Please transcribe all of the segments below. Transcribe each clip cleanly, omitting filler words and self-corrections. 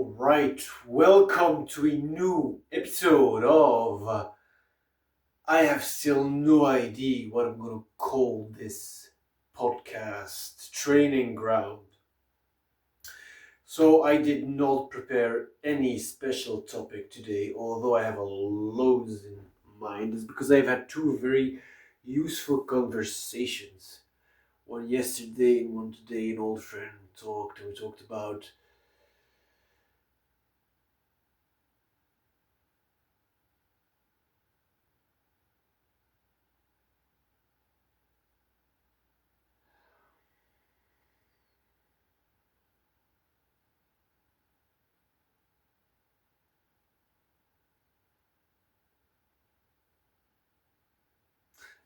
Alright, welcome to a new episode of I have still no idea what I'm going to call this podcast training ground. So I did not prepare any special topic today, although I have a loads in mind. It's because I've had two very useful conversations. One yesterday and one today. An old friend talked, and we talked about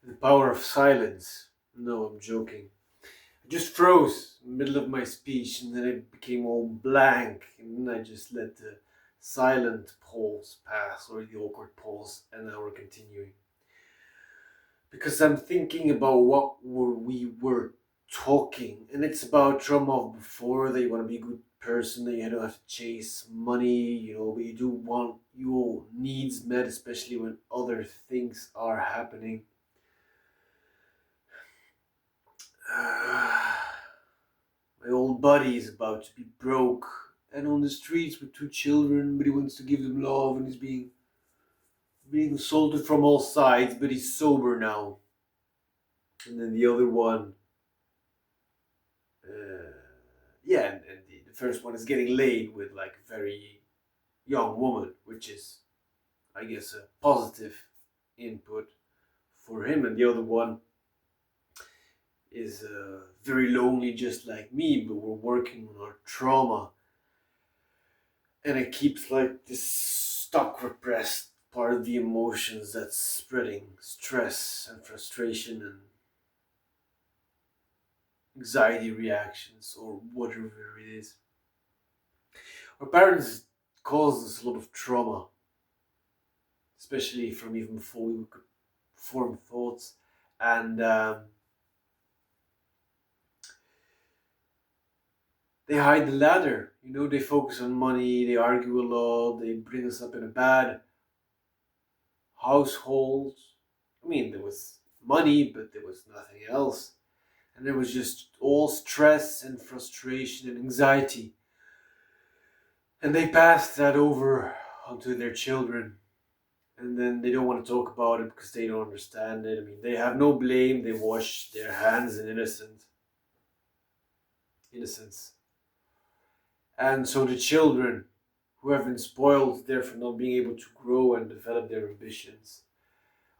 the power of silence. No, I'm joking. I just froze in the middle of my speech and then it became all blank and then I just let the silent pause pass or the awkward pause and now we're continuing. Because I'm thinking about what we were talking and it's about trauma of before that you want to be a good person, that you don't have to chase money, but you do want your needs met, especially when other things are happening. My old buddy is about to be broke and on the streets with two children, but he wants to give them love and he's being assaulted from all sides, but he's sober now. And then the other one, and the first one is getting laid with like a very young woman, which is, I guess, a positive input for him. And the other one is very lonely, just like me, but we're working on our trauma. And it keeps like this stuck, repressed part of the emotions that's spreading stress and frustration and anxiety reactions or whatever it is. Our parents caused us a lot of trauma, especially from even before we could form thoughts. And they hide the ladder. They focus on money, they argue a lot, they bring us up in a bad household. I mean, there was money, but there was nothing else. And there was just all stress and frustration and anxiety. And they passed that over onto their children. And then they don't want to talk about it because they don't understand it. I mean, they have no blame. They wash their hands in innocence. And so the children who have been spoiled, therefore not being able to grow and develop their ambitions,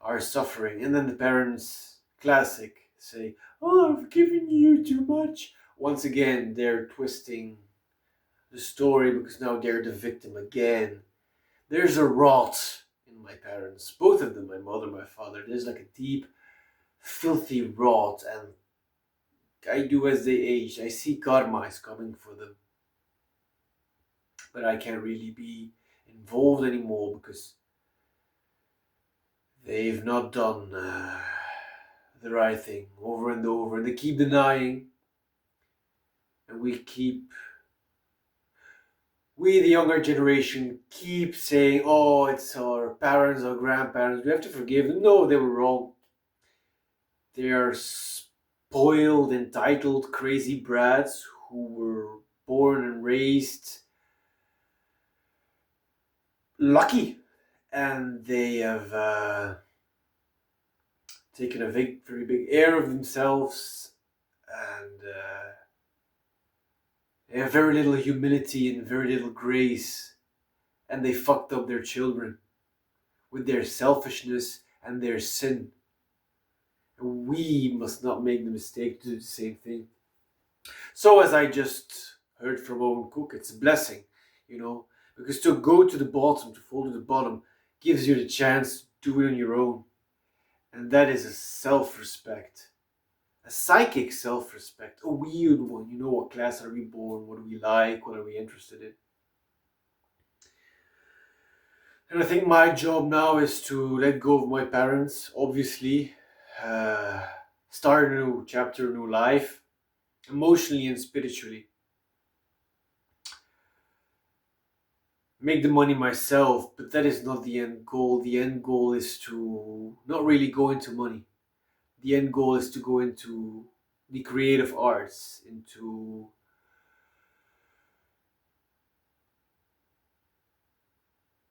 are suffering. And then the parents, classic, say, "Oh, I've given you too much." Once again, they're twisting the story because now they're the victim again. There's a rot in my parents, both of them, my mother, my father. There's like a deep, filthy rot, and I do as they age. I see karma is coming for them, but I can't really be involved anymore because they've not done the right thing over and over, and they keep denying, and the younger generation, keep saying, "Oh, it's our parents, our grandparents. We have to forgive them." No, they were wrong. They are spoiled, entitled, crazy brats who were born and raised lucky, and they have taken a very big air of themselves, and they have very little humility and very little grace, and they fucked up their children with their selfishness and their sin. And we must not make the mistake to do the same thing. So, as I just heard from Owen Cook, it's a blessing, because to go to the bottom, to fall to the bottom, gives you the chance to do it on your own. And that is a self-respect. A psychic self-respect. A weird one. What class are we born? What do we like? What are we interested in? And I think my job now is to let go of my parents, obviously. Start a new chapter, a new life, emotionally and spiritually. make the money myself, but that is not the end goal. The end goal is to not really go into money. The end goal is to go into the creative arts, into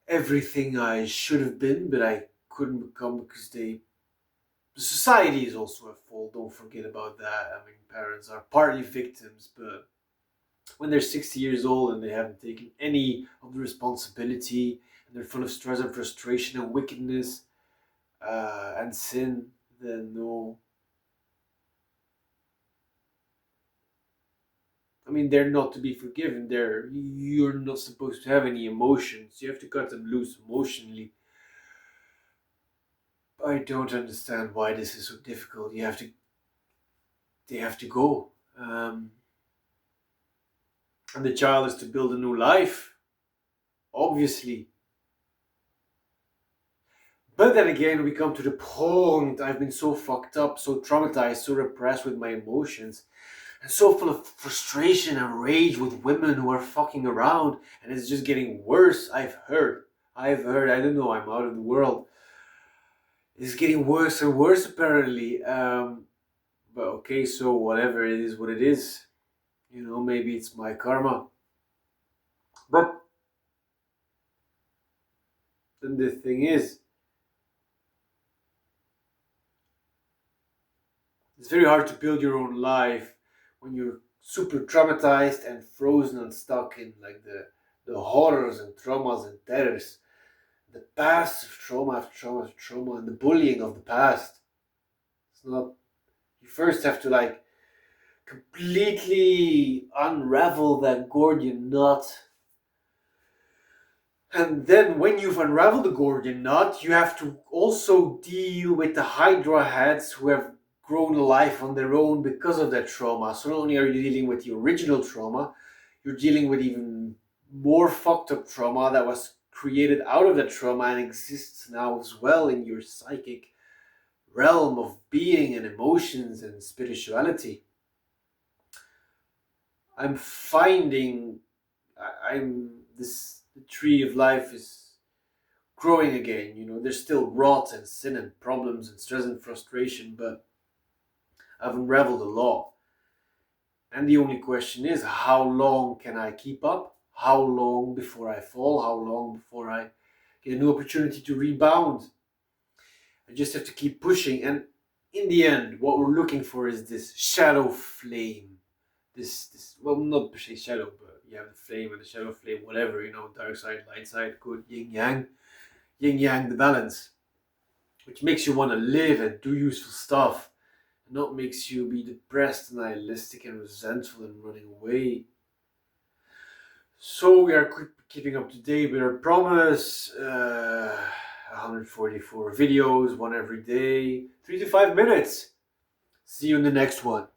everything I should have been, but I couldn't become because the society is also at fault. Don't forget about that. I mean, parents are partly victims, but when they're 60 years old and they haven't taken any of the responsibility and they're full of stress and frustration and wickedness and sin, then no. I mean, they're not to be forgiven. You're not supposed to have any emotions. You have to cut them loose emotionally. I don't understand why this is so difficult. They have to go. And the child is to build a new life, obviously. But then again, we come to the point I've been so fucked up, so traumatized, so repressed with my emotions, and so full of frustration and rage with women who are fucking around, and it's just getting worse. I've heard, I don't know, I'm out of the world. It's getting worse and worse, apparently. But okay, so whatever, it is what it is. Maybe it's my karma. But then the thing is, it's very hard to build your own life when you're super traumatized and frozen and stuck in like the horrors and traumas and terrors, the past of trauma after trauma after trauma, and the bullying of the past. It's not. You first have to like completely unravel that Gordian knot. And then when you've unraveled the Gordian knot, you have to also deal with the Hydra heads who have grown a life on their own because of that trauma. So not only are you dealing with the original trauma, you're dealing with even more fucked up trauma that was created out of that trauma and exists now as well in your psychic realm of being and emotions and spirituality. I'm finding I'm this the tree of life is growing again. There's still rot and sin and problems and stress and frustration, but I've unraveled a lot. And the only question is, how long can I keep up? How long before I fall? How long before I get a new opportunity to rebound? I just have to keep pushing. And in the end, what we're looking for is this shadow flame. This well, not per se shadow, but you have the flame and the shadow flame, whatever, dark side, light side, good, yin yang, the balance, which makes you want to live and do useful stuff, and not makes you be depressed, nihilistic, and resentful and running away. So we are keeping up to date with our promise. 144 videos, one every day, 3 to 5 minutes. See you in the next one.